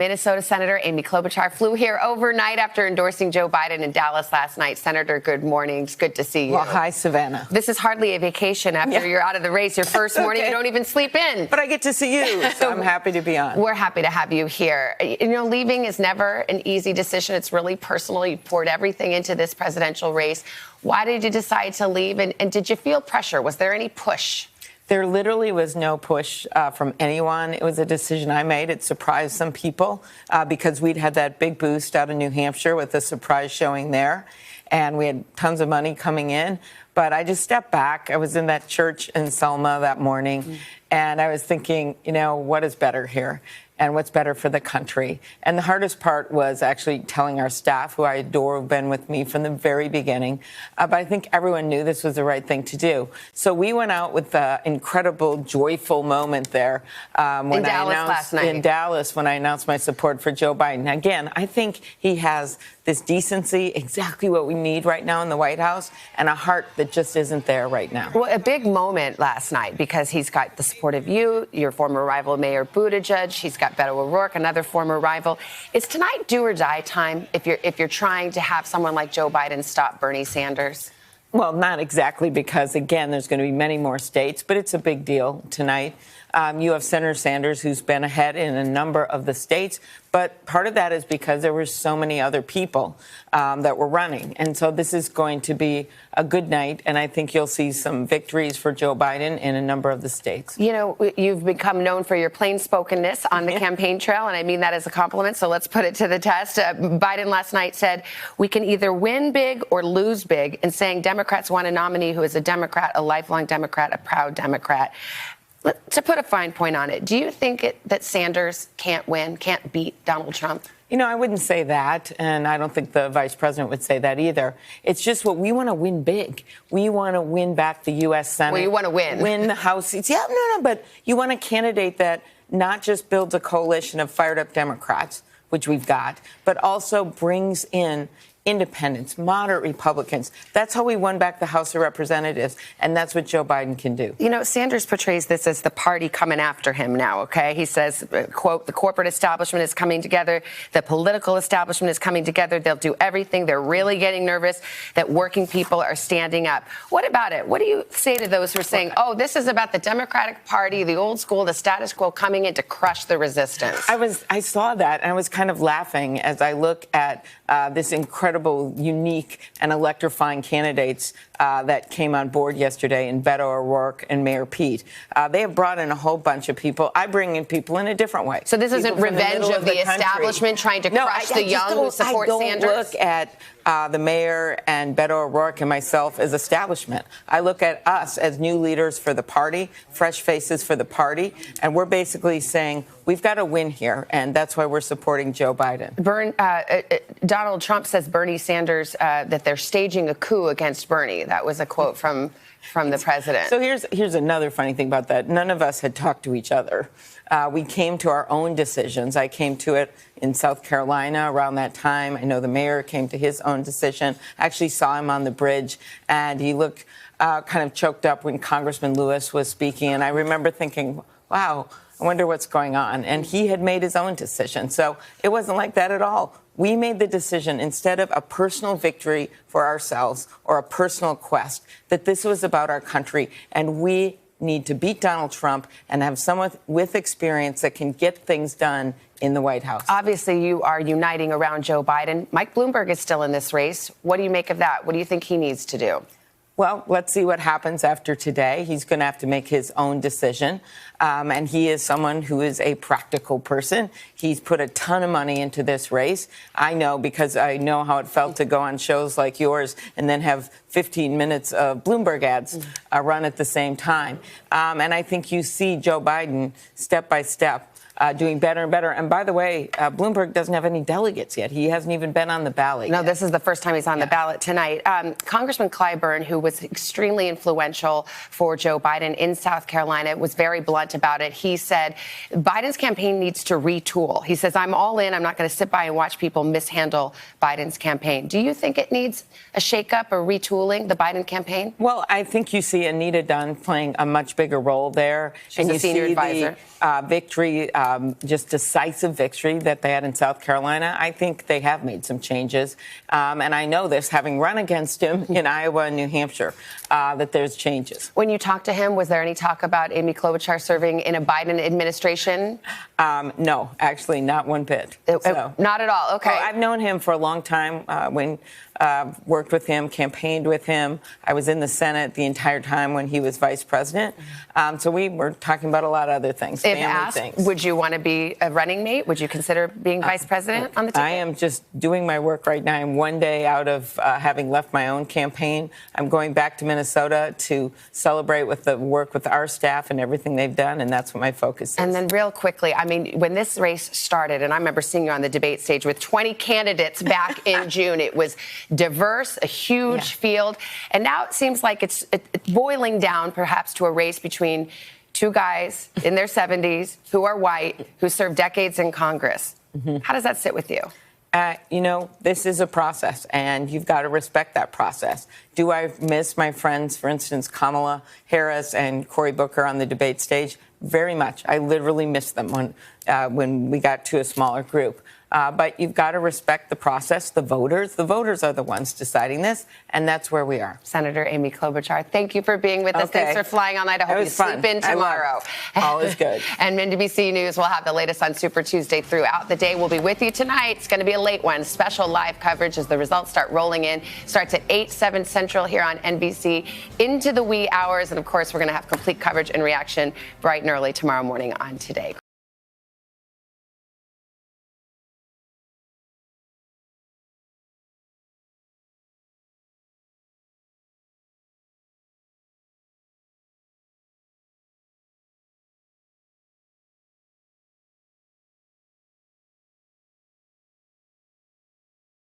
Minnesota Senator Amy Klobuchar flew here overnight after endorsing Joe Biden in Dallas last night. Senator, good morning. It's good to see you. Well, hi, Savannah. This is hardly a vacation after you're out of the race. Your first morning, you don't even sleep in. But I get to see you, so I'm happy to be on. We're happy to have you here. You know, leaving is never an easy decision. It's really personal. You poured everything into this presidential race. Why did you decide to leave? And did you feel pressure? Was there any push? There literally was no push from anyone. It was a decision I made. It surprised some people because we'd had that big boost out of New Hampshire with the surprise showing there, and we had tons of money coming in. But I just stepped back. I was in that church in Selma that morning, and I was thinking, you know, what is better here? And what's better for the country. And the hardest part was actually telling our staff, who I adore, who've been with me from the very beginning. But I think everyone knew this was the right thing to do. So we went out with the incredible, joyful moment there when in Dallas when I announced my support for Joe Biden. Again, I think he has this decency, exactly what we need right now in the White House, and a heart that just isn't there right now. Well, a big moment last night because he's got the support of you, your former rival Mayor Buttigieg. He's got Beto O'Rourke, another former rival. Is tonight do or die time if you're trying to have someone like Joe Biden stop Bernie Sanders? Well, not exactly, because, again, there's going to be many more states, but it's a big deal tonight. You have Senator Sanders, who's been ahead in a number of the states, but part of that is because there were so many other people that were running. And so this is going to be a good night, and I think you'll see some victories for Joe Biden in a number of the states. You know, you've become known for your plain-spokenness on the campaign trail, and I mean that as a compliment, so let's put it to the test. Biden last night said, we can either win big or lose big, and saying Democrats want a nominee who is a Democrat, a lifelong Democrat, a proud Democrat. To put a fine point on it, do you think that Sanders can't win, can't beat Donald Trump? You know, I wouldn't say that, and I don't think the vice president would say that either. It's just what we want to win big. We want to win back the U.S. Senate. Well, you want to win the House seats. Yeah, no, but you want a candidate that not just builds a coalition of fired-up Democrats, which we've got, but also brings in independents, moderate Republicans. That's how we won back the House of Representatives, and that's what Joe Biden can do. You know, Sanders portrays this as the party coming after him now, okay? He says, quote, the corporate establishment is coming together, the political establishment is coming together, they'll do everything, they're really getting nervous that working people are standing up. What about it? What do you say to those who are saying, oh, this is about the Democratic Party, the old school, the status quo coming in to crush the resistance? I saw that, and I was kind of laughing as I look at this incredible, unique, and electrifying candidates that came on board yesterday in Beto O'Rourke and Mayor Pete. They have brought in a whole bunch of people. I bring in people in a different way. So this isn't revenge of the establishment trying to crush the young who support Sanders? I don't look at the mayor and Beto O'Rourke and myself as establishment. I look at us as new leaders for the party, fresh faces for the party, and we're basically saying we've got to win here, and that's why we're supporting Joe Biden. Donald Trump says Bernie Sanders, that they're staging a coup against Bernie. That was a quote from the president. So here's another funny thing about that. None of us had talked to each other. We came to our own decisions. I came to it in South Carolina around that time. I know the mayor came to his own decision. I actually saw him on the bridge, and he looked kind of choked up when Congressman Lewis was speaking. And I remember thinking, wow, I wonder what's going on. And he had made his own decision. So it wasn't like that at all. We made the decision, instead of a personal victory for ourselves or a personal quest, that this was about our country, and we need to beat Donald Trump and have someone with experience that can get things done in the White House. Obviously, you are uniting around Joe Biden. Mike Bloomberg is still in this race. What do you make of that? What do you think he needs to do? Well, let's see what happens after today. He's going to have to make his own decision. And he is someone who is a practical person. He's put a ton of money into this race. I know, because I know how it felt to go on shows like yours and then have 15 minutes of Bloomberg ads run at the same time. And I think you see Joe Biden step by step doing better and better. And by the way, Bloomberg doesn't have any delegates yet. He hasn't even been on the ballot yet. This is the first time he's on the ballot tonight. Congressman Clyburn, who was extremely influential for Joe Biden in South Carolina, was very blunt about it. He said Biden's campaign needs to retool. He says, I'm all in. I'm not going to sit by and watch people mishandle Biden's campaign. Do you think it needs a shakeup or retooling, the Biden campaign? Well, I think you see Anita Dunn playing a much bigger role there. She's a senior advisor. The victory just decisive victory that they had in South Carolina, I think they have made some changes. And I know this, having run against him in Iowa and New Hampshire, that there's changes. When you talked to him, was there any talk about Amy Klobuchar serving in a Biden administration? No, actually, not one bit. Not at all. Okay. Well, I've known him for a long time. Worked with him, campaigned with him. I was in the Senate the entire time when he was vice president. So we were talking about a lot of other things, If family asked, things. would you want to be a running mate? Would you consider being vice president on the ticket? I am just doing my work right now. I'm one day out of having left my own campaign. I'm going back to Minnesota to celebrate with the work with our staff and everything they've done, and that's what my focus is. And then real quickly, I mean, when this race started, and I remember seeing you on the debate stage with 20 candidates back in June, it was diverse, a huge field. And now it seems like it's boiling down perhaps to a race between two guys in their 70s who are white, who served decades in Congress. How does that sit with you? This is a process, and you've got to respect that process. Do I miss my friends, for instance, Kamala Harris and Cory Booker on the debate stage? Very much. I literally miss them when we got to a smaller group. But you've got to respect the process, the voters. The voters are the ones deciding this, and that's where we are. Senator Amy Klobuchar, thank you for being with us. Okay. Thanks for flying all night. I hope you sleep in tomorrow. All is good. And NBC News will have the latest on Super Tuesday throughout the day. We'll be with you tonight. It's going to be a late one. Special live coverage as the results start rolling in. Starts at 8, 7 Central here on NBC into the wee hours. And, of course, we're going to have complete coverage and reaction bright and early tomorrow morning on Today.